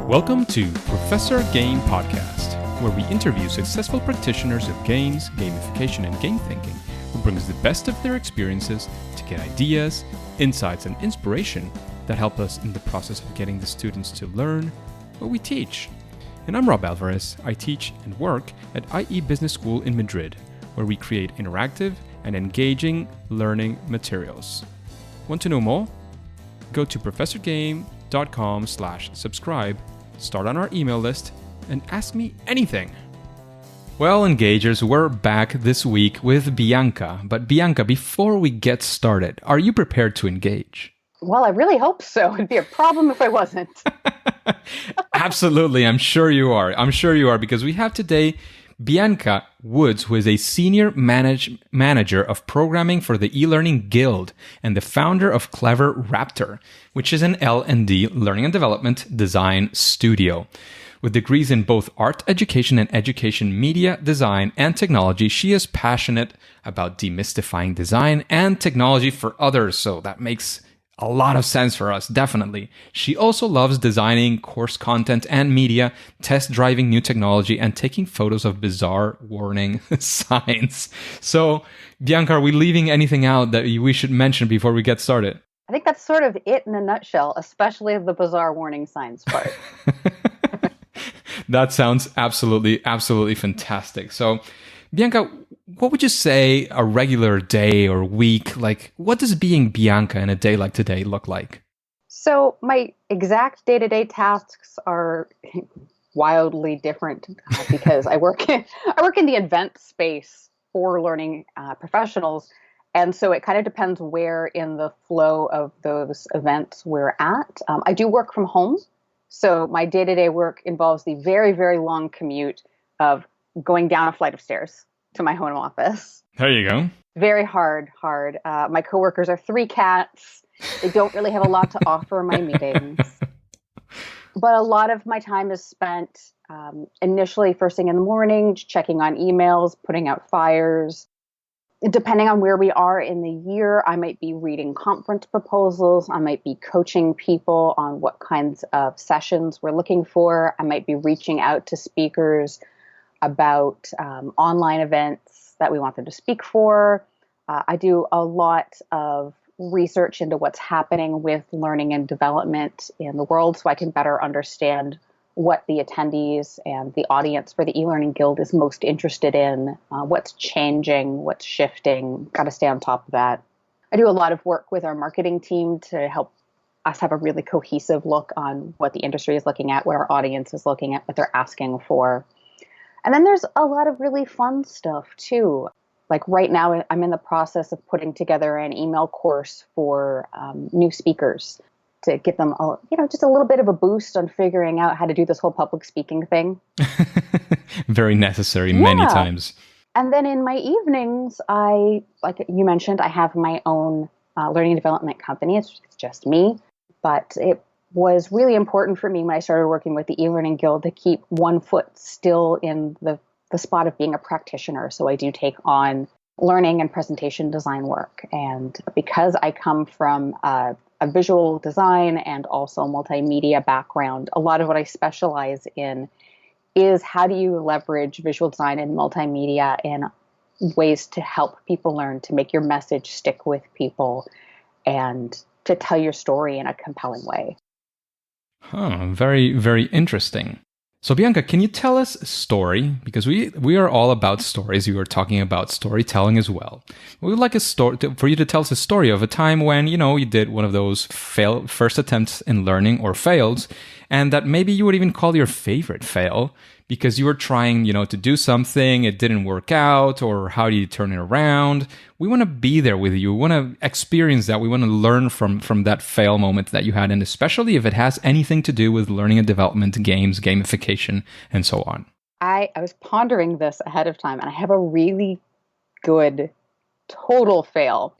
Welcome to Professor Game Podcast, where we interview successful practitioners of games, gamification, and game thinking who brings the best of their experiences to get ideas, insights, and inspiration that help us in the process of getting the students to learn what we teach. And I'm Rob Alvarez. I teach and work at IE Business School in Madrid, where we create interactive and engaging learning materials. Want to know more? Go to professorgame.com/subscribe, start on our email list, and ask me anything. Well, engagers, we're back this week with Bianca. But Bianca, before we get started, are you prepared to engage? Well, I really hope so. It'd be a problem if I wasn't. Absolutely. I'm sure you are. Because we have today Bianca Woods, who is a senior manager of programming for the eLearning Guild and the founder of Clever Raptor, which is an L&D learning and development design studio. With degrees in both art education and education media design and technology, she is passionate about demystifying design and technology for others. So that makes a lot of sense for us, definitely. She also loves designing course content and media, test driving new technology, and taking photos of bizarre warning signs. So, Bianca, are we leaving anything out that we should mention before we get started? I think that's sort of it in a nutshell, especially the bizarre warning signs part. That sounds absolutely fantastic. So, Bianca, what would you say a regular day or week, like what does being Bianca in a day like today look like? So my exact day-to-day tasks are wildly different because I work in the event space for learning professionals. And so it kind of depends where in the flow of those events we're at. I do work from home. So my day-to-day work involves the very, very long commute of going down a flight of stairs to my home office. There you go. Very hard. My coworkers are 3 cats. They don't really have a lot to offer my meetings. But a lot of my time is spent initially first thing in the morning, checking on emails, putting out fires. Depending on where we are in the year, I might be reading conference proposals. I might be coaching people on what kinds of sessions we're looking for. I might be reaching out to speakers about online events that we want them to speak for. I do a lot of research into what's happening with learning and development in the world so I can better understand what the attendees and the audience for the eLearning Guild is most interested in, what's changing, what's shifting. Got to stay on top of that. I do a lot of work with our marketing team to help us have a really cohesive look on what the industry is looking at, what our audience is looking at, what they're asking for. And then there's a lot of really fun stuff too. Like right now, I'm in the process of putting together an email course for new speakers to give them, just a little bit of a boost on figuring out how to do this whole public speaking thing. Very necessary many times. And then in my evenings, like you mentioned, I have my own learning and development company. It's just me, but it was really important for me when I started working with the eLearning Guild to keep one foot still in the spot of being a practitioner. So I do take on learning and presentation design work. And because I come from a visual design and also multimedia background, a lot of what I specialize in is how do you leverage visual design and multimedia in ways to help people learn, to make your message stick with people, and to tell your story in a compelling way. Very, very interesting. So Bianca, can you tell us a story? Because we are all about stories. You were talking about storytelling as well. We would like a story for you to tell us a story of a time when, you did one of those first attempts in learning or fails, and that maybe you would even call your favorite fail because you were trying, to do something, it didn't work out, or how do you turn it around? We want to be there with you. We want to experience that. We want to learn from that fail moment that you had, and especially if it has anything to do with learning and development, games, gamification, and so on. I was pondering this ahead of time, and I have a really good total fail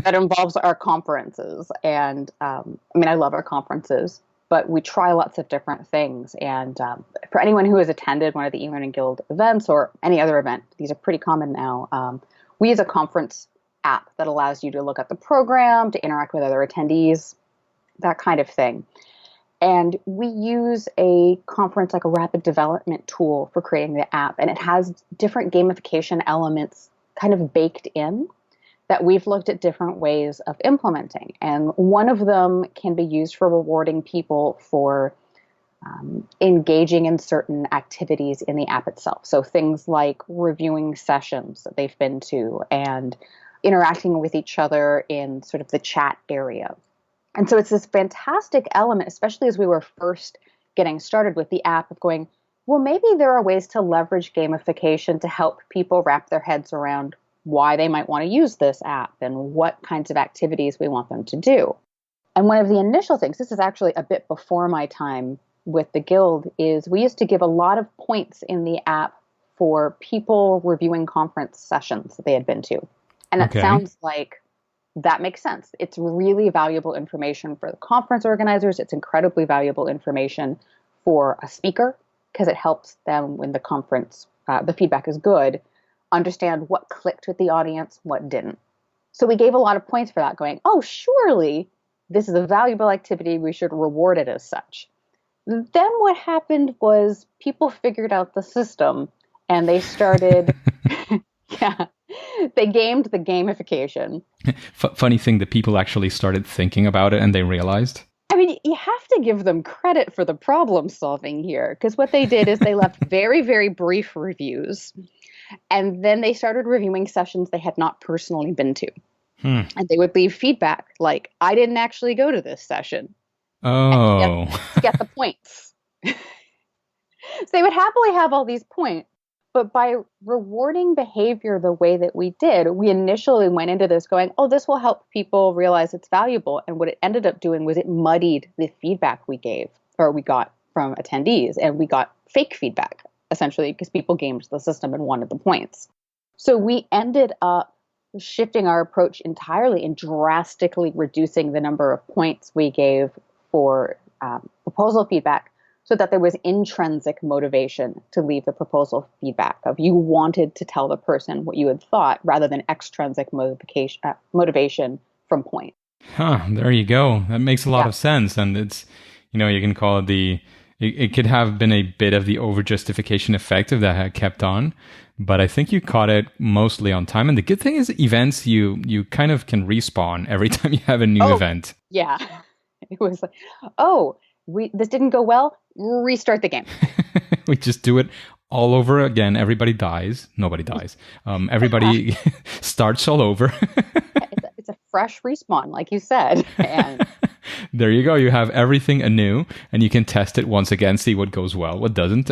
that involves our conferences. And I love our conferences, but we try lots of different things. And for anyone who has attended one of the eLearning Guild events or any other event, these are pretty common now. We use a conference app that allows you to look at the program, to interact with other attendees, that kind of thing. And we use a conference like a rapid development tool for creating the app. And it has different gamification elements kind of baked in that we've looked at different ways of implementing. And one of them can be used for rewarding people for engaging in certain activities in the app itself. So things like reviewing sessions that they've been to and interacting with each other in sort of the chat area. And so it's this fantastic element, especially as we were first getting started with the app, of going, well, maybe there are ways to leverage gamification to help people wrap their heads around why they might want to use this app and what kinds of activities we want them to do. And one of the initial things, this is actually a bit before my time with the Guild, is we used to give a lot of points in the app for people reviewing conference sessions that they had been to. And it sounds like that makes sense. It's really valuable information for the conference organizers. It's incredibly valuable information for a speaker because it helps them when the conference, the feedback is good, understand what clicked with the audience, what didn't. So we gave a lot of points for that, going, oh, surely this is a valuable activity. We should reward it as such. Then what happened was people figured out the system and they started, they gamed the gamification. Funny thing that people actually started thinking about it and they realized. I mean, you have to give them credit for the problem solving here, because what they did is they left very, very brief reviews. And then they started reviewing sessions they had not personally been to. And they would leave feedback like, I didn't actually go to this session. Oh. To get the points. So they would happily have all these points. But by rewarding behavior the way that we did, we initially went into this going, oh, this will help people realize it's valuable. And what it ended up doing was it muddied the feedback we got from attendees. And we got fake feedback, essentially, because people gamed the system and wanted the points. So we ended up shifting our approach entirely and drastically reducing the number of points we gave for proposal feedback so that there was intrinsic motivation to leave the proposal feedback of you wanted to tell the person what you had thought rather than extrinsic motivation from point. There you go. That makes a lot of sense. And it's, you can call it it could have been a bit of the over-justification effect if that had kept on. But I think you caught it mostly on time. And the good thing is events, you kind of can respawn every time you have a new event. Yeah. It was like, this didn't go well. Restart the game. We just do it all over again. Everybody dies. Nobody dies. Everybody starts all over. It's a fresh respawn, like you said. And there you go. You have everything anew, and you can test it once again, see what goes well, what doesn't,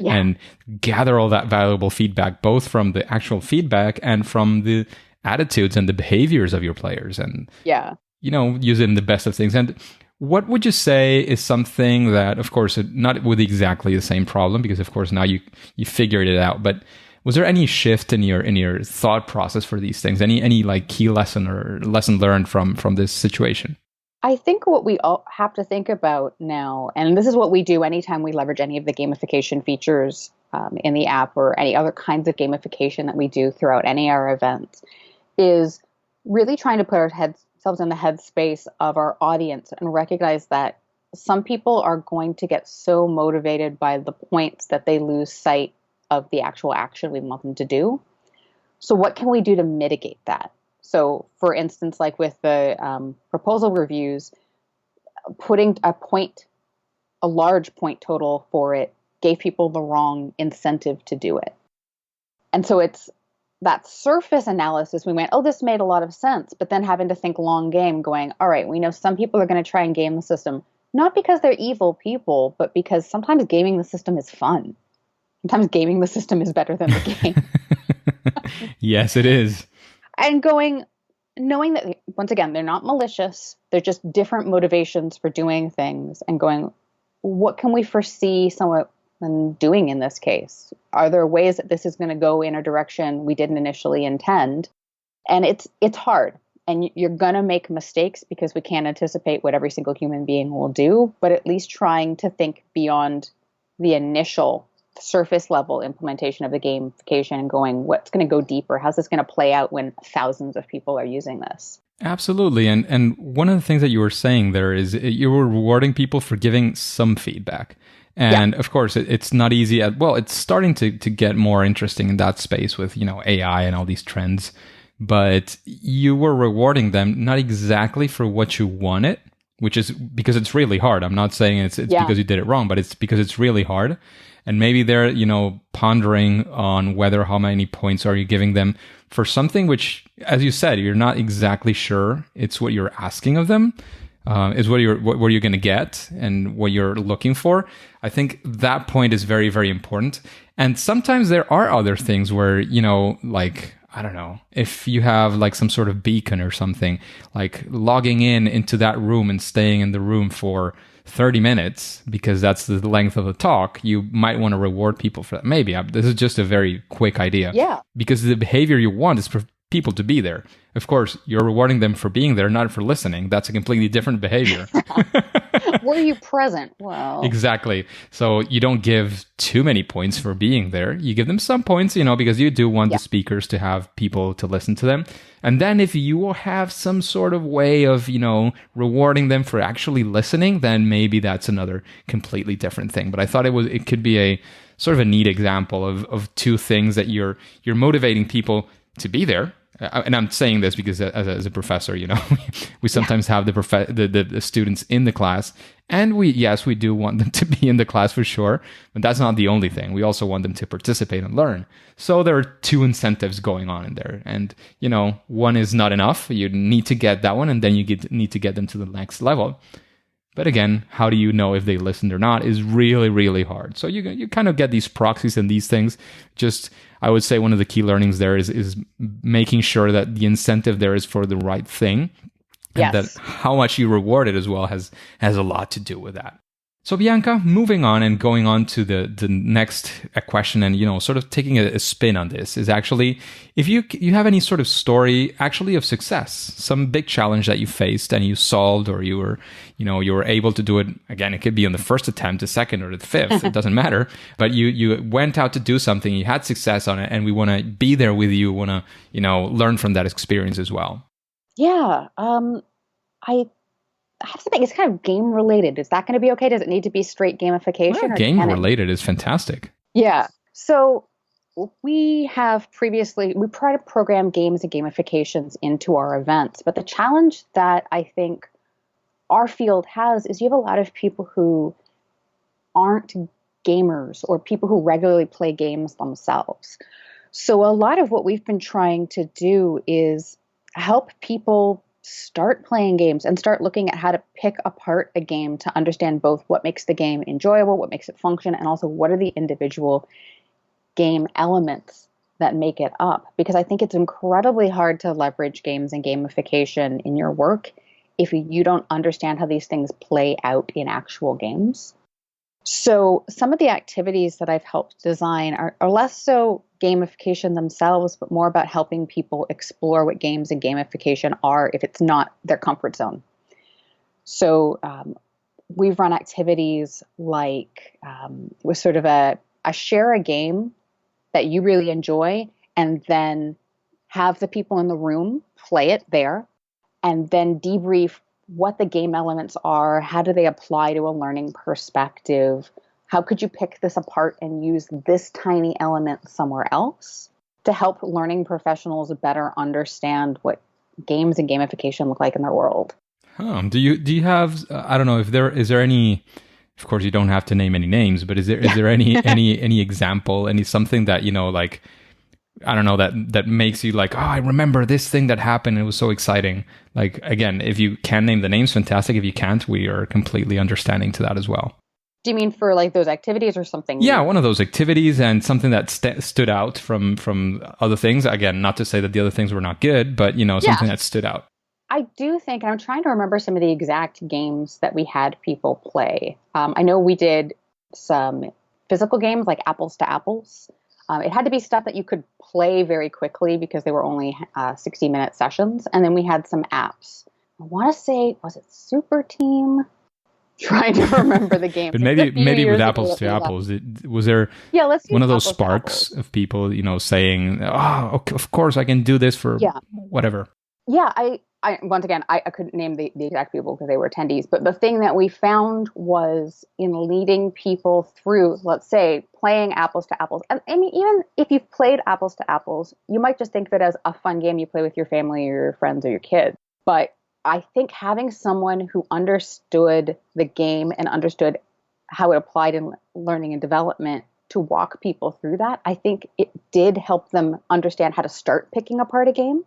and gather all that valuable feedback, both from the actual feedback and from the attitudes and the behaviors of your players. And use it in the best of things. And what would you say is something that, of course, not with exactly the same problem, because of course now you figured it out, but was there any shift in your thought process for these things? Any like key lesson or lesson learned from this situation? I think what we all have to think about now, and this is what we do anytime we leverage any of the gamification features in the app or any other kinds of gamification that we do throughout any of our events, is really trying to put ourselves in the headspace of our audience and recognize that some people are going to get so motivated by the points that they lose sight of the actual action we want them to do. So what can we do to mitigate that? So for instance, like with the proposal reviews, putting a large point total for it gave people the wrong incentive to do it. And so it's that surface analysis, we went, oh, this made a lot of sense, but then having to think long game going, all right, we know some people are going to try and game the system, not because they're evil people, but because sometimes gaming the system is fun. Sometimes gaming the system is better than the game. Yes, it is. And knowing that, once again, they're not malicious, they're just different motivations for doing things, and going, what can we foresee someone doing in this case? Are there ways that this is going to go in a direction we didn't initially intend? And it's hard. And you're going to make mistakes because we can't anticipate what every single human being will do, but at least trying to think beyond the initial surface level implementation of the gamification and going, what's going to go deeper? How's this going to play out when thousands of people are using this? Absolutely. And one of the things that you were saying there is you were rewarding people for giving some feedback. And of course, it's not easy. It's starting to get more interesting in that space with, AI and all these trends. But you were rewarding them not exactly for what you wanted, which is because it's really hard. I'm not saying it's because you did it wrong, but it's because it's really hard. And maybe they're, pondering on how many points are you giving them for something which, as you said, you're not exactly sure it's what you're asking of them, is what you're going to get and what you're looking for. I think that point is very, very important. And sometimes there are other things where, I don't know, if you have like some sort of beacon or something, like logging into that room and staying in the room for 30 minutes, because that's the length of the talk, you might want to reward people for that. Maybe this is just a very quick idea. Yeah. Because the behavior you want is for people to be there. Of course, you're rewarding them for being there, not for listening. That's a completely different behavior. Were you present? Well, exactly. So you don't give too many points for being there. You give them some points, because you do want the speakers to have people to listen to them. And then if you will have some sort of way of, rewarding them for actually listening, then maybe that's another completely different thing. But I thought it could be a sort of a neat example of two things that you're motivating people to be there. And I'm saying this because as a professor, we sometimes have the students in the class, and we do want them to be in the class for sure, but that's not the only thing. We also want them to participate and learn. So there are two incentives going on in there, and one is not enough. You need to get that one, and then you need to get them to the next level. But again, how do you know if they listened or not is really, really hard. So you kind of get these proxies and these things. Just, I would say one of the key learnings there is making sure that the incentive there is for the right thing. And that how much you reward it as well has a lot to do with that. So Bianca, moving on and going on to the next question and, sort of taking a spin on this is actually, if you have any sort of story actually of success, some big challenge that you faced and you solved, or you were able to do it, again, it could be on the first attempt, the second or the fifth, it doesn't matter, but you went out to do something, you had success on it, and we want to be there with you, want to, learn from that experience as well. Yeah. I have to think it's kind of game related. Is that going to be okay? Does it need to be straight gamification? Well, game related is fantastic. Yeah. So we try to program games and gamifications into our events. But the challenge that I think our field has is you have a lot of people who aren't gamers or people who regularly play games themselves. So a lot of what we've been trying to do is help people start playing games and start looking at how to pick apart a game to understand both what makes the game enjoyable, what makes it function, and also what are the individual game elements that make it up. Because I think it's incredibly hard to leverage games and gamification in your work if you don't understand how these things play out in actual games. So some of the activities that I've helped design are less so gamification themselves, but more about helping people explore what games and gamification are if it's not their comfort zone. So we've run activities like with sort of a share a game that you really enjoy, and then have the people in the room play it there, and then debrief what the game elements are, how do they apply to a learning perspective, how could you pick this apart and use this tiny element somewhere else to help learning professionals better understand what games and gamification look like in their world. Do you have, I don't know, is there any, of course you don't have to name any names, but is there any example, something that, like, I don't know, that makes you like, oh, I remember this thing that happened. It was so exciting. Like, again, if you can name the names, fantastic. If you can't, we are completely understanding to that as well. Do you mean for like those activities or something? Yeah, one of those activities and something that stood out from other things. Again, not to say that the other things were not good, but, something that stood out. I do think, and I'm trying to remember some of the exact games that we had people play. I know we did some physical games like apples to apples. It had to be stuff that you could play very quickly because they were only 60-minute sessions. And then we had some apps. I want to say, was it Super Team? trying to remember the games. But It was a few maybe with years ago apples that to we apples, was there Yeah, let's one use of those apples to sparks apples. of people, saying, "Oh, okay, of course I can do this for Yeah. whatever." Yeah, I once again, I couldn't name the exact people because they were attendees, but the thing that we found was in leading people through, let's say, playing apples to apples. I mean, even if you've played apples to apples, you might just think of it as a fun game you play with your family or your friends or your kids. But I think having someone who understood the game and understood how it applied in learning and development to walk people through that, I think it did help them understand how to start picking apart a game.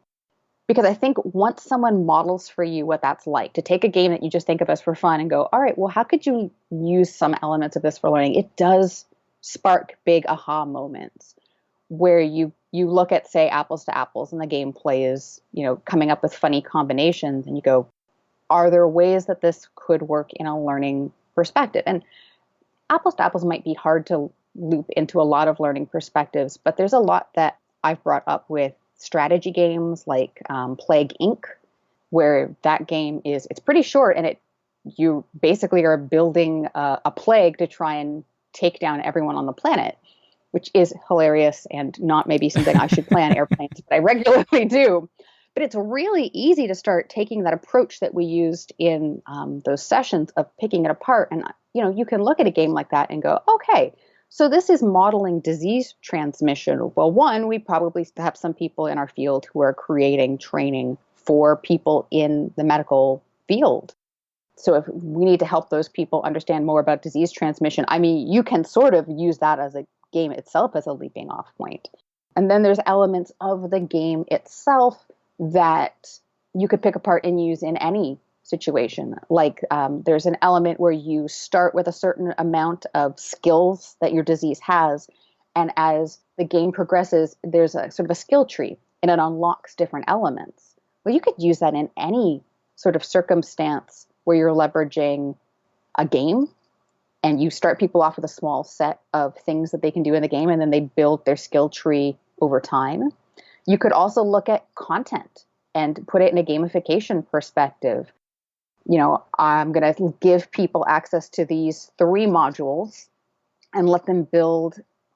Because I think once someone models for you what that's like, to take a game that you just think of as for fun and go, all right, well, how could you use some elements of this for learning? It does spark big aha moments where you look at, say, apples to apples and the gameplay is, coming up with funny combinations and you go, are there ways that this could work in a learning perspective? And apples to apples might be hard to loop into a lot of learning perspectives, but there's a lot that I've brought up with strategy games like Plague Inc., where that game it's pretty short and you basically are building a plague to try and take down everyone on the planet, which is hilarious and not maybe something I should play on airplanes, but I regularly do. But it's really easy to start taking that approach that we used in those sessions of picking it apart. And, you can look at a game like that and go, okay, so this is modeling disease transmission. Well, one, we probably have some people in our field who are creating training for people in the medical field. So if we need to help those people understand more about disease transmission, I mean, you can sort of use that as a game itself as a leaping off point. And then there's elements of the game itself that you could pick apart and use in any situation. Like there's an element where you start with a certain amount of skills that your disease has. And as the game progresses, there's a sort of a skill tree and it unlocks different elements. Well, you could use that in any sort of circumstance where you're leveraging a game and you start people off with a small set of things that they can do in the game and then they build their skill tree over time. You could also look at content and put it in a gamification perspective. I'm going to give people access to these 3 modules and let them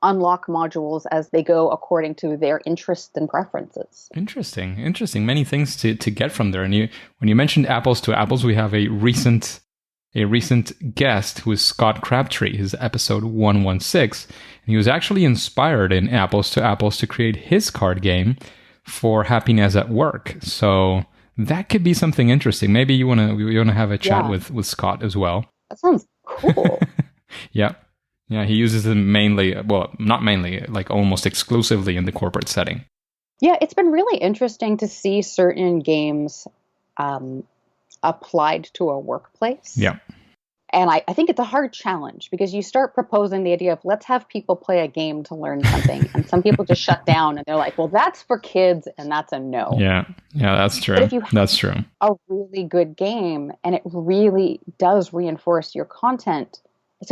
unlock modules as they go according to their interests and preferences. Interesting. Many things to get from there. And when you mentioned apples to apples, we have a recent guest who is Scott Crabtree, his episode 116. And he was actually inspired in apples to apples to create his card game for happiness at work. So that could be something interesting. Maybe you wanna have a chat with Scott as well. That sounds cool. Yeah. He uses them mainly, well, not mainly, like almost exclusively in the corporate setting. Yeah, it's been really interesting to see certain games applied to a workplace. Yeah. And I think it's a hard challenge because you start proposing the idea of let's have people play a game to learn something. And some people just shut down and they're like, well, that's for kids and that's a no. Yeah, that's true. But if you that's true. A really good game and it really does reinforce your content, it's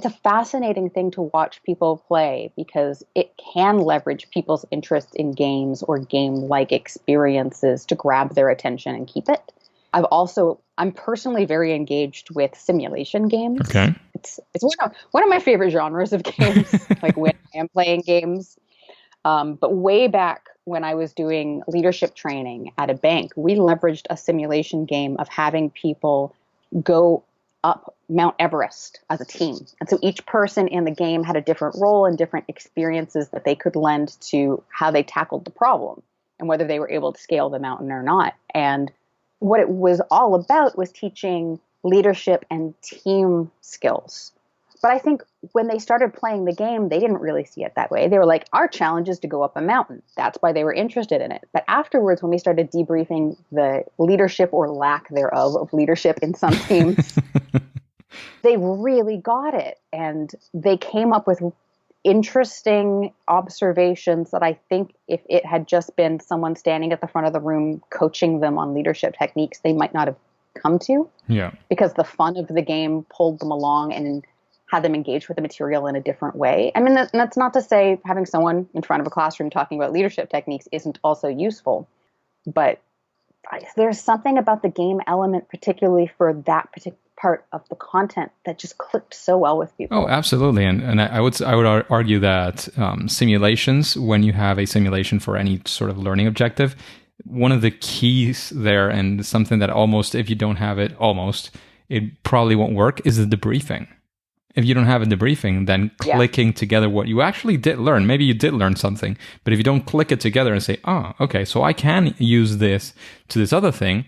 a fascinating thing to watch people play because it can leverage people's interest in games or game-like experiences to grab their attention and keep it. I'm personally very engaged with simulation games. Okay. It's one of my favorite genres of games, like when I am playing games. But way back when I was doing leadership training at a bank, we leveraged a simulation game of having people go up Mount Everest as a team. And so each person in the game had a different role and different experiences that they could lend to how they tackled the problem and whether they were able to scale the mountain or not. And what it was all about was teaching leadership and team skills. But I think when they started playing the game, they didn't really see it that way. They were like, our challenge is to go up a mountain. That's why they were interested in it. But afterwards, when we started debriefing the leadership or lack thereof of leadership in some teams, they really got it. And they came up with interesting observations that I think if it had just been someone standing at the front of the room coaching them on leadership techniques, they might not have come to. Yeah. Because the fun of the game pulled them along and had them engage with the material in a different way. I mean, that's not to say having someone in front of a classroom talking about leadership techniques isn't also useful, but there's something about the game element, particularly for that particular part of the content, that just clicked so well with people. Oh, absolutely. And I would argue that simulations, when you have a simulation for any sort of learning objective, one of the keys there, and something that almost, if you don't have it, it probably won't work, is the debriefing. If you don't have a debriefing, then clicking together what you actually did learn. Maybe you did learn something, but if you don't click it together and say, oh, okay, so I can use this to this other thing,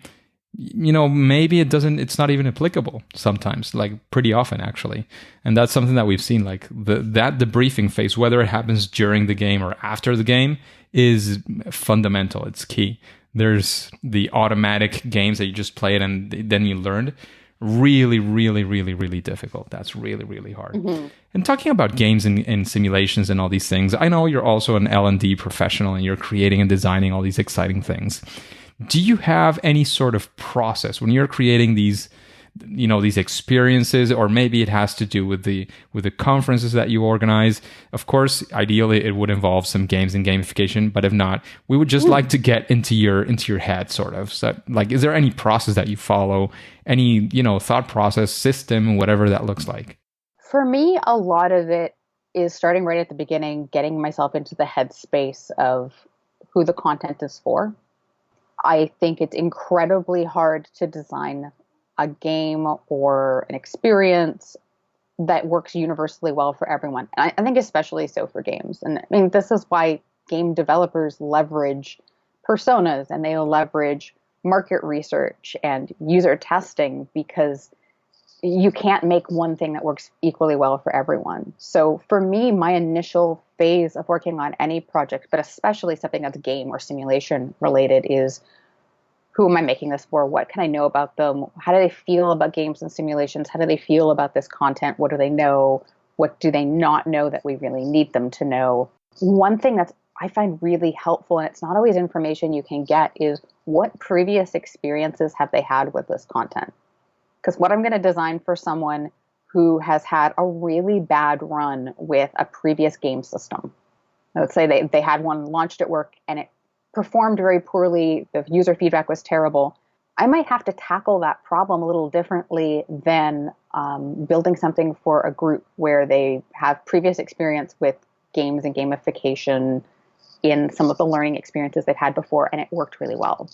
maybe it's not even applicable sometimes, like pretty often actually. And that's something that we've seen, like that debriefing phase, whether it happens during the game or after the game, is fundamental. It's key. There's the automatic games that you just play it and then you learned. Really, really, really, really difficult. That's really, really hard. Mm-hmm. And talking about games and simulations and all these things, I know you're also an L&D professional and you're creating and designing all these exciting things. Do you have any sort of process when you're creating these experiences, or maybe it has to do with the conferences that you organize? Of course, ideally it would involve some games and gamification, but if not, we would just like to get into your head, sort of. So, like, is there any process that you follow, any thought process, system, whatever that looks like? For me, a lot of it is starting right at the beginning, getting myself into the headspace of who the content is for. I think it's incredibly hard to design a game or an experience that works universally well for everyone. And I think especially so for games. And I mean, this is why game developers leverage personas and they leverage market research and user testing, because you can't make one thing that works equally well for everyone. So for me, my initial phase of working on any project, but especially something that's game or simulation related, is who am I making this for? What can I know about them? How do they feel about games and simulations? How do they feel about this content? What do they know? What do they not know that we really need them to know? One thing that I find really helpful, and it's not always information you can get, is what previous experiences have they had with this content? Because what I'm going to design for someone who has had a really bad run with a previous game system. Let's say they had one launched at work and it performed very poorly, the user feedback was terrible. I might have to tackle that problem a little differently than building something for a group where they have previous experience with games and gamification in some of the learning experiences they've had before, and it worked really well.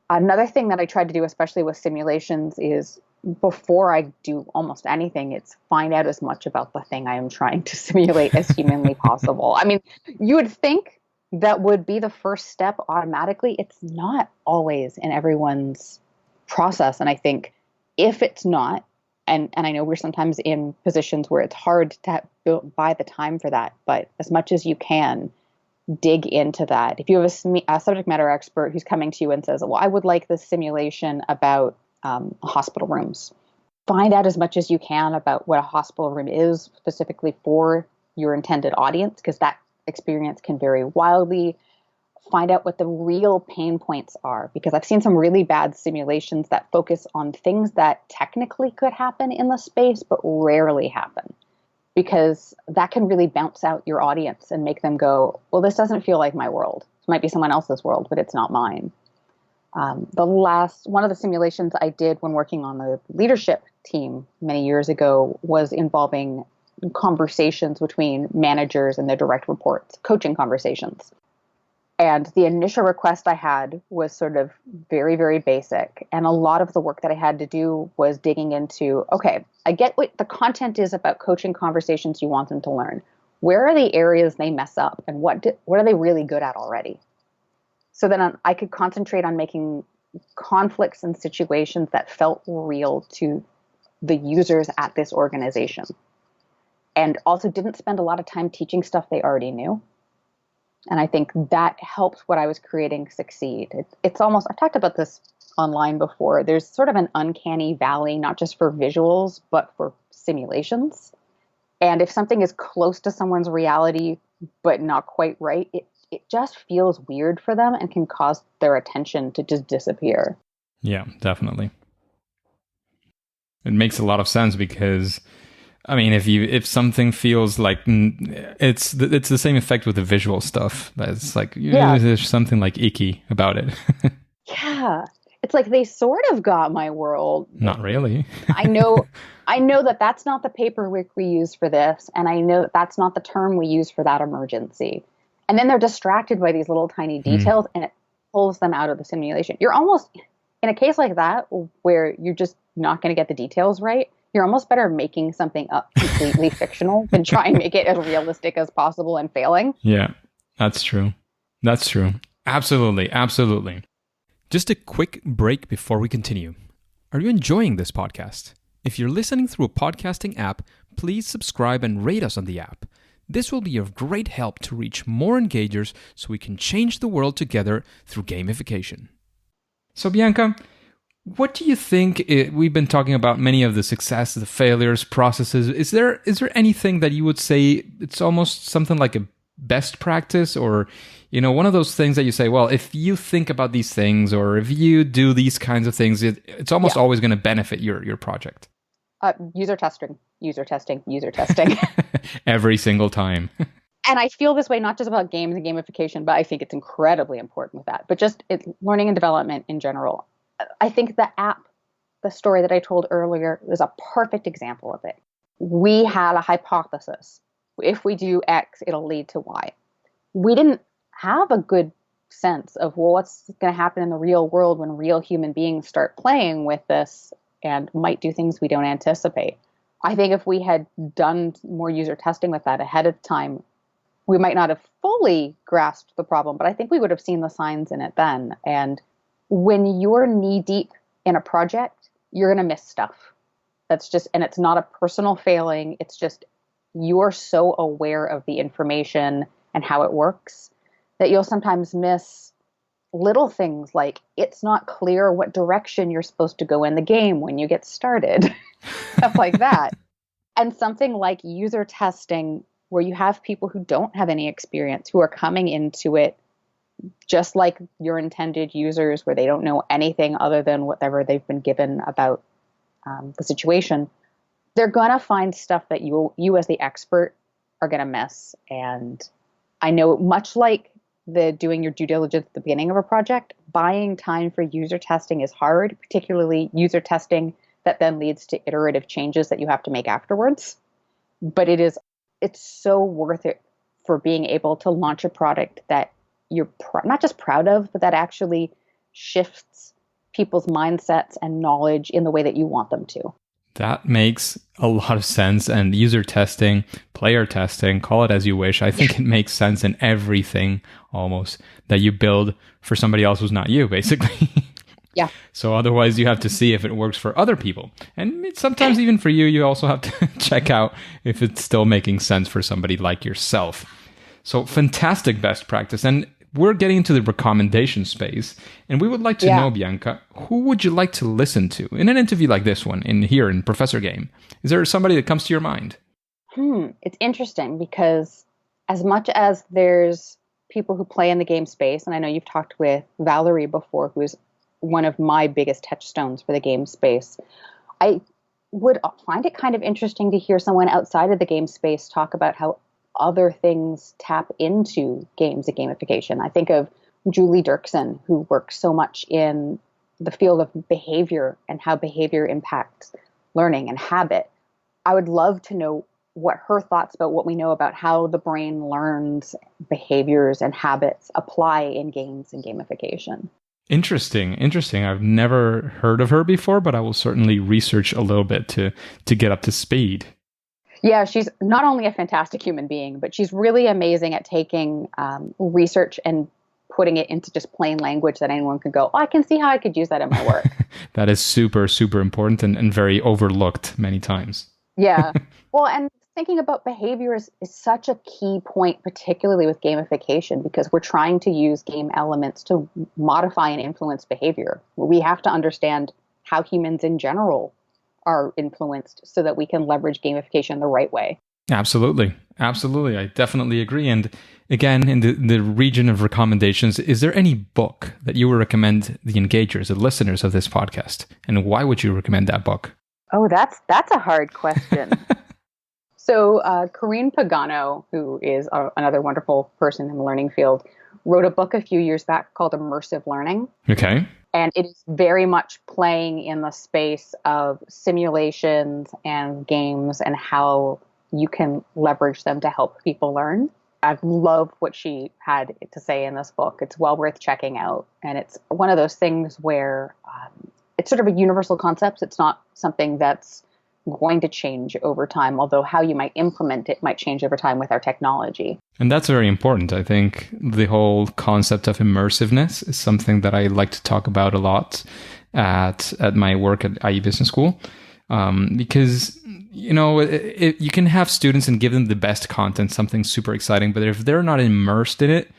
Another thing that I tried to do, especially with simulations, is before I do almost anything, it's find out as much about the thing I am trying to simulate as humanly possible. I mean, you would think that would be the first step automatically. It's not always in everyone's process. And I think if it's not, and I know we're sometimes in positions where it's hard to buy the time for that, but as much as you can, dig into that. If you have a subject matter expert who's coming to you and says, well, I would like this simulation about hospital rooms, find out as much as you can about what a hospital room is specifically for your intended audience, because that experience can vary wildly. Find out what the real pain points are, because I've seen some really bad simulations that focus on things that technically could happen in the space, but rarely happen, because that can really bounce out your audience and make them go, well, this doesn't feel like my world. It might be someone else's world, but it's not mine. One of the simulations I did when working on the leadership team many years ago was involving conversations between managers and their direct reports, coaching conversations. And the initial request I had was sort of very, very basic. And a lot of the work that I had to do was digging into, okay, I get what the content is about coaching conversations you want them to learn. Where are the areas they mess up, and what are they really good at already? So then I could concentrate on making conflicts and situations that felt real to the users at this organization. And also didn't spend a lot of time teaching stuff they already knew. And I think that helped what I was creating succeed. It's almost, I've talked about this online before, there's sort of an uncanny valley, not just for visuals, but for simulations. And if something is close to someone's reality, but not quite right, it just feels weird for them and can cause their attention to just disappear. Yeah, definitely. It makes a lot of sense because, I mean, if something feels like it's the same effect with the visual stuff. It's like there's something like icky about it. Yeah. it's like they sort of got my world. Not really. I know that that's not the paperwork we use for this, and I know that that's not the term we use for that emergency. And then they're distracted by these little tiny details, and it pulls them out of the simulation. You're almost, in a case like that, where you're just not going to get the details right, you're almost better making something up completely fictional than try and make it as realistic as possible and failing. Yeah, that's true. That's true. Absolutely. Absolutely. Just a quick break before we continue. Are you enjoying this podcast? If you're listening through a podcasting app, please subscribe and rate us on the app. This will be of great help to reach more engagers so we can change the world together through gamification. So Bianca, what do you think? We've been talking about many of the successes, the failures, processes. Is there anything that you would say it's almost something like a best practice, or one of those things that you say, well, if you think about these things or if you do these kinds of things, it's almost always going to benefit your project? User testing. Every single time. And I feel this way not just about games and gamification, but I think it's incredibly important with that. But just learning and development in general. I think the story that I told earlier is a perfect example of it. We had a hypothesis. If we do X, it'll lead to Y. We didn't have a good sense of, well, what's going to happen in the real world when real human beings start playing with this and might do things we don't anticipate. I think if we had done more user testing with that ahead of time, we might not have fully grasped the problem, but I think we would have seen the signs in it then. And when you're knee deep in a project, you're going to miss stuff. And it's not a personal failing. It's just, you're so aware of the information and how it works that you'll sometimes miss little things like it's not clear what direction you're supposed to go in the game when you get started, stuff like that. And something like user testing, where you have people who don't have any experience, who are coming into it just like your intended users, where they don't know anything other than whatever they've been given about the situation. They're going to find stuff that you as the expert are going to miss. And I know, much like doing your due diligence at the beginning of a project, buying time for user testing is hard, particularly user testing that then leads to iterative changes that you have to make afterwards. But it's so worth it for being able to launch a product that you're not just proud of, but that actually shifts people's mindsets and knowledge in the way that you want them to. That makes a lot of sense. And user testing, player testing, call it as you wish. I think it makes sense in everything almost that you build for somebody else who's not you, basically. Yeah. So otherwise you have to see if it works for other people. And sometimes even for you, you also have to check out if it's still making sense for somebody like yourself. So fantastic best practice. And we're getting into the recommendation space, and we would like to know, Bianca, who would you like to listen to in an interview like this one here in Professor Game? Is there somebody that comes to your mind? It's interesting because as much as there's people who play in the game space, and I know you've talked with Valerie before, who's one of my biggest touchstones for the game space, I would find it kind of interesting to hear someone outside of the game space talk about how other things tap into games and gamification. I think of Julie Dirksen, who works so much in the field of behavior and how behavior impacts learning and habit. I would love to know what her thoughts about what we know about how the brain learns behaviors and habits apply in games and gamification. Interesting. I've never heard of her before, but I will certainly research a little bit to get up to speed. Yeah, she's not only a fantastic human being, but she's really amazing at taking research and putting it into just plain language that anyone can go, I can see how I could use that in my work. That is super, super important and very overlooked many times. Yeah. Well, and thinking about behaviors is such a key point, particularly with gamification, because we're trying to use game elements to modify and influence behavior. We have to understand how humans in general are influenced so that we can leverage gamification the right way. Absolutely. I definitely agree. And again, in the region of recommendations, is there any book that you would recommend the engagers, the listeners of this podcast? And why would you recommend that book? Oh, that's a hard question. So Corinne Pagano, who is another wonderful person in the learning field, wrote a book a few years back called Immersive Learning. Okay. And it is very much playing in the space of simulations and games and how you can leverage them to help people learn. I love what she had to say in this book. It's well worth checking out. And it's one of those things where it's sort of a universal concept. It's not something that's going to change over time, although how you might implement it might change over time with our technology. And that's very important. I think the whole concept of immersiveness is something that I like to talk about a lot at my work at IE Business School. Because, you can have students and give them the best content, something super exciting, but if they're not immersed in it,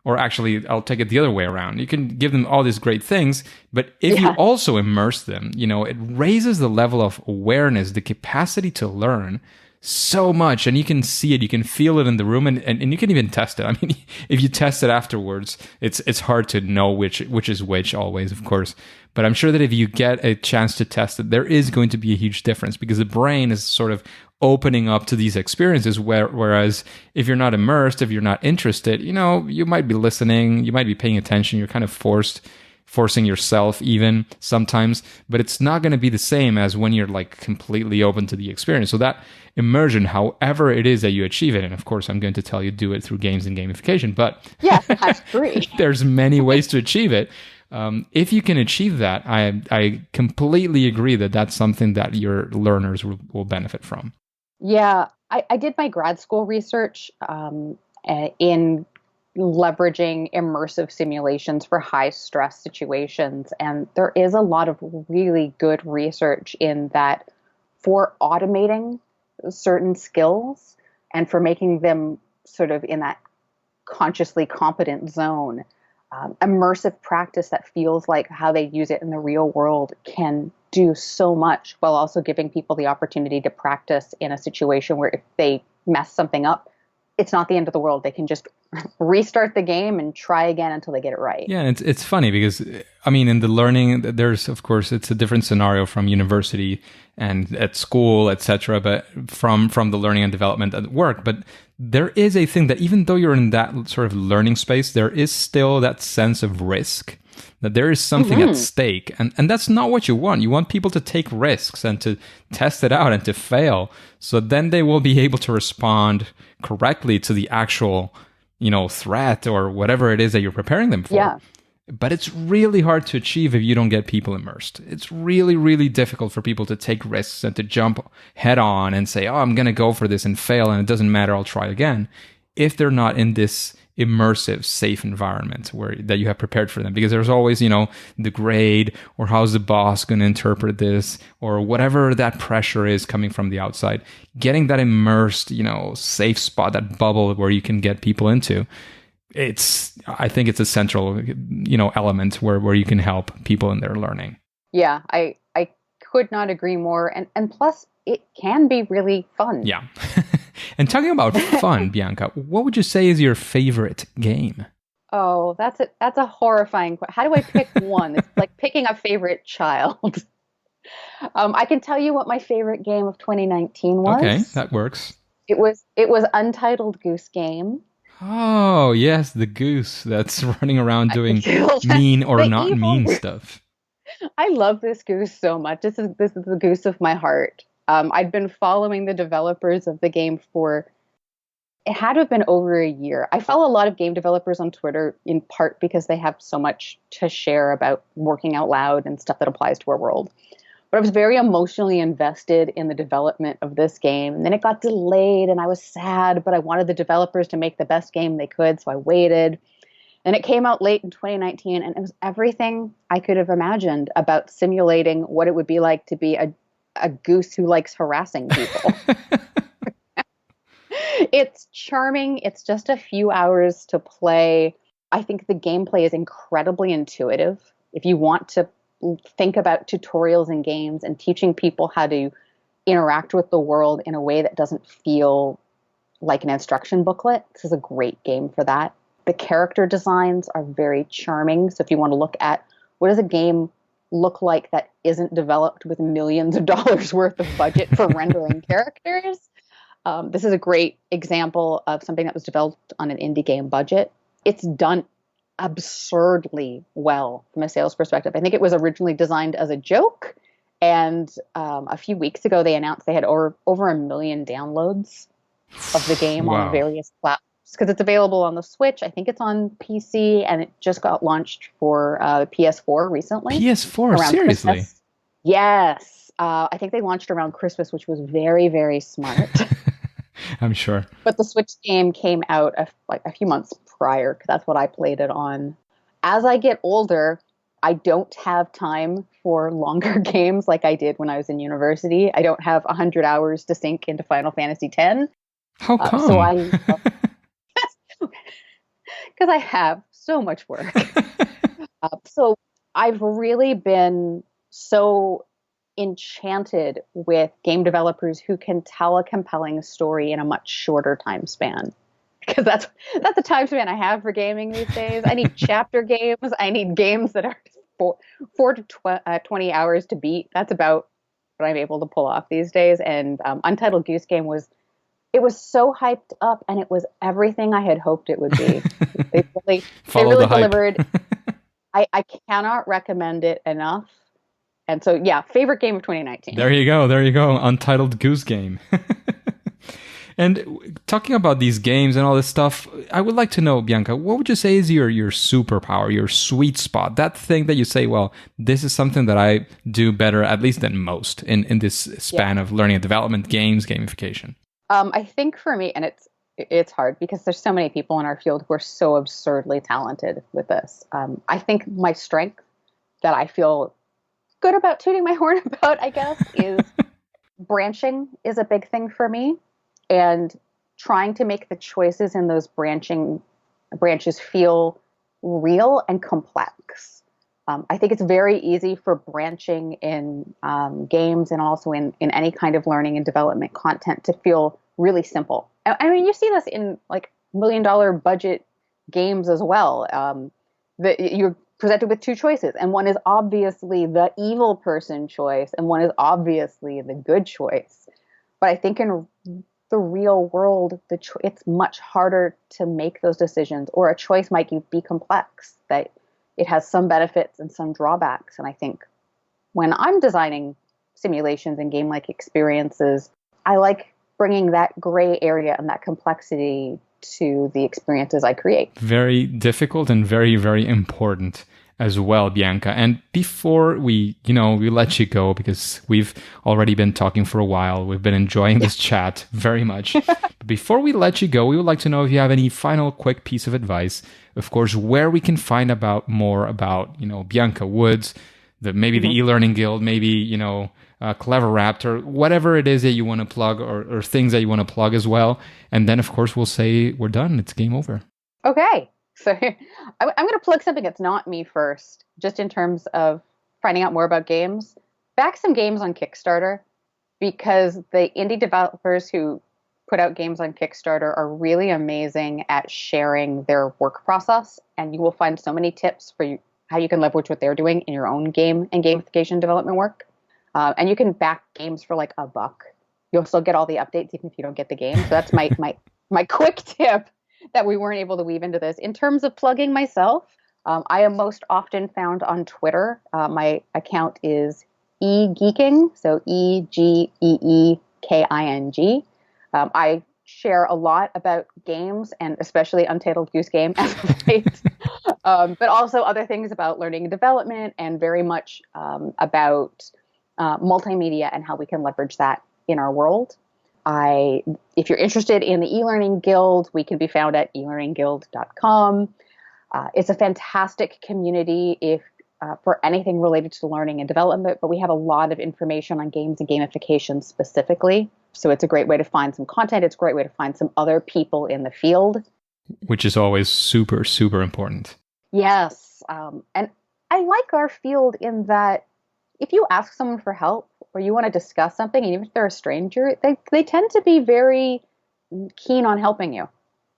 or actually, I'll take it the other way around. You can give them all these great things, but if you also immerse them, it raises the level of awareness, the capacity to learn so much. And you can see it, you can feel it in the room, and you can even test it. I mean, if you test it afterwards, it's hard to know which is which always, of course. But I'm sure that if you get a chance to test it, there is going to be a huge difference because the brain is sort of opening up to these experiences, whereas if you're not immersed, if you're not interested, you might be listening, you might be paying attention, you're kind of forcing yourself even sometimes, but it's not going to be the same as when you're like completely open to the experience. So that immersion, however it is that you achieve it, and of course I'm going to tell you do it through games and gamification, but yes, that's free. There's many ways to achieve it. If you can achieve that, I completely agree that that's something that your learners will benefit from. Yeah, I did my grad school research in leveraging immersive simulations for high stress situations. And there is a lot of really good research in that for automating certain skills and for making them sort of in that consciously competent zone. Immersive practice that feels like how they use it in the real world can do so much while also giving people the opportunity to practice in a situation where if they mess something up, it's not the end of the world. They can just restart the game and try again until they get it right. Yeah, it's funny because, I mean, in the learning, there's, of course, it's a different scenario from university and at school, etc., but from the learning and development at work. But there is a thing that even though you're in that sort of learning space, there is still that sense of risk, that there is something at stake. And that's not what you want. You want people to take risks and to test it out and to fail. So then they will be able to respond correctly to the actual, threat or whatever it is that you're preparing them for. Yeah. But it's really hard to achieve if you don't get people immersed. It's really, really difficult for people to take risks and to jump head on and say, I'm going to go for this and fail and it doesn't matter, I'll try again, if they're not in this immersive, safe environment that you have prepared for them. Because there's always, the grade or how's the boss going to interpret this or whatever that pressure is coming from the outside. Getting that immersed, safe spot, that bubble where you can get people into. I think it's a central, element where you can help people in their learning. Yeah, I could not agree more. And plus, it can be really fun. Yeah. And talking about fun, Bianca, what would you say is your favorite game? Oh, that's a horrifying question. How do I pick one? It's like picking a favorite child. I can tell you what my favorite game of 2019 was. Okay, that works. It was Untitled Goose Game. Oh, yes, the goose that's running around doing mean or not mean stuff. I love this goose so much. This is the goose of my heart. I'd been following the developers of the game it had to have been over a year. I follow a lot of game developers on Twitter in part because they have so much to share about working out loud and stuff that applies to our world. But I was very emotionally invested in the development of this game. And then it got delayed and I was sad, but I wanted the developers to make the best game they could. So I waited. And it came out late in 2019 and it was everything I could have imagined about simulating what it would be like to be a goose who likes harassing people. It's charming. It's just a few hours to play. I think the gameplay is incredibly intuitive. If you want to think about tutorials in games and teaching people how to interact with the world in a way that doesn't feel like an instruction booklet, this is a great game for that. The character designs are very charming. So if you want to look at what does a game look like that isn't developed with millions of dollars worth of budget for rendering characters, this is a great example of something that was developed on an indie game budget. It's done absurdly well from a sales perspective. I think it was originally designed as a joke. And a few weeks ago, they announced they had over 1 million downloads of the game on Wow. various platforms because it's available on the Switch. I think it's on PC, and it just got launched for PS4 recently PS4, around seriously? Christmas. Yes. I think they launched around Christmas, which was very, very smart. I'm sure. But the Switch game came out like a few months prior, because that's what I played it on. As I get older, I don't have time for longer games like I did when I was in university. I don't have 100 hours to sink into Final Fantasy X. How So come? I, because I have so much work. So I've really been so enchanted with game developers who can tell a compelling story in a much shorter time span. Because that's the time span I have for gaming these days. I need chapter games. I need games that are 20 hours to beat. That's about what I'm able to pull off these days. And Untitled Goose Game was so hyped up, and it was everything I had hoped it would be. They really, they Follow really the hype. delivered. I cannot recommend it enough. And so, yeah, favorite game of 2019. There you go. There you go. Untitled Goose Game. And talking about these games and all this stuff, I would like to know, Bianca, what would you say is your superpower, your sweet spot, that thing that you say, well, this is something that I do better, at least than most, in this span of learning and development, games, gamification? I think for me, and it's hard because there's so many people in our field who are so absurdly talented with this. I think my strength that I feel good about tooting my horn about, I guess, is branching is a big thing for me. And trying to make the choices in those branches feel real and complex. I think it's very easy for branching in games and also in any kind of learning and development content to feel really simple. I mean, you see this in like $1 million budget games as well. That you're presented with two choices, and one is obviously the evil person choice, and one is obviously the good choice. But I think in the real world, it's much harder to make those decisions, or a choice might be complex, that it has some benefits and some drawbacks. And I think when I'm designing simulations and game-like experiences, I like bringing that gray area and that complexity to the experiences I create. Very difficult and very, very important as well, Bianca. And before we let you go, because we've already been talking for a while, we've been enjoying this chat very much. But before we let you go, we would like to know if you have any final quick piece of advice, of course, where we can find more about, Bianca Woods, maybe the eLearning Guild, maybe, Clever Raptor, whatever it is that you want to plug, or things that you want to plug as well. And then, of course, we'll say we're done. It's game over. Okay. So I'm going to plug something that's not me first, just in terms of finding out more about games. Back some games on Kickstarter, because the indie developers who put out games on Kickstarter are really amazing at sharing their work process. And you will find so many tips for how you can leverage what they're doing in your own game and gamification development work. And you can back games for like $1. You'll still get all the updates even if you don't get the game. So that's my quick tip that we weren't able to weave into this. In terms of plugging myself, I am most often found on Twitter. My account is eGeeking, so EGEEKING. I share a lot about games, and especially Untitled Goose Game as of late, but also other things about learning and development, and very much about multimedia and how we can leverage that in our world. If you're interested in the eLearning Guild, we can be found at elearningguild.com. It's a fantastic community for anything related to learning and development, but we have a lot of information on games and gamification specifically. So it's a great way to find some content. It's a great way to find some other people in the field. Which is always super, super important. Yes. And I like our field in that if you ask someone for help, or you want to discuss something, and even if they're a stranger, they tend to be very keen on helping you.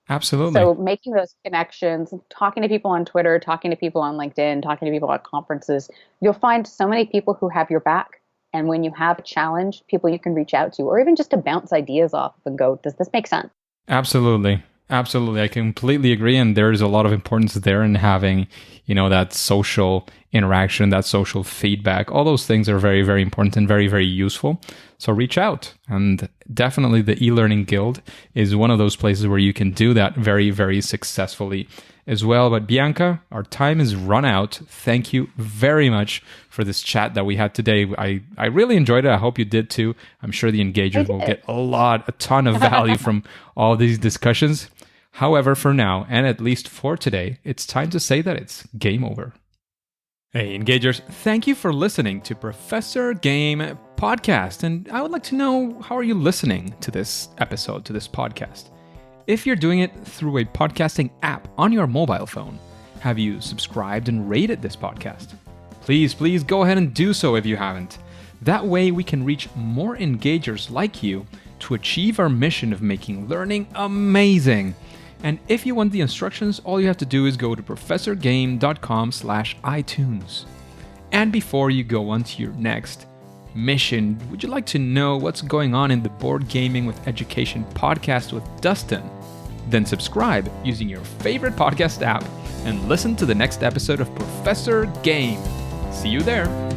Absolutely. So making those connections, talking to people on Twitter, talking to people on LinkedIn, talking to people at conferences, you'll find so many people who have your back. And when you have a challenge, people you can reach out to, or even just to bounce ideas off and go, does this make sense? Absolutely. Absolutely. I completely agree. And there's a lot of importance there in having, that social interaction, that social feedback. All those things are very, very important and very, very useful. So reach out. And definitely the eLearning Guild is one of those places where you can do that very, very successfully as well. But Bianca, our time is run out. Thank you very much for this chat that we had today. I really enjoyed it. I hope you did too. I'm sure the engagers will get a ton of value from all these discussions. However, for now, and at least for today, it's time to say that it's game over. Hey, engagers, thank you for listening to Professor Game Podcast. And I would like to know, how are you listening to this episode, to this podcast? If you're doing it through a podcasting app on your mobile phone, have you subscribed and rated this podcast? Please go ahead and do so if you haven't. That way we can reach more engagers like you to achieve our mission of making learning amazing. And if you want the instructions, all you have to do is go to professorgame.com/iTunes. And before you go on to your next mission, would you like to know what's going on in the Board Gaming with Education podcast with Dustin? Then subscribe using your favorite podcast app and listen to the next episode of Professor Game. See you there.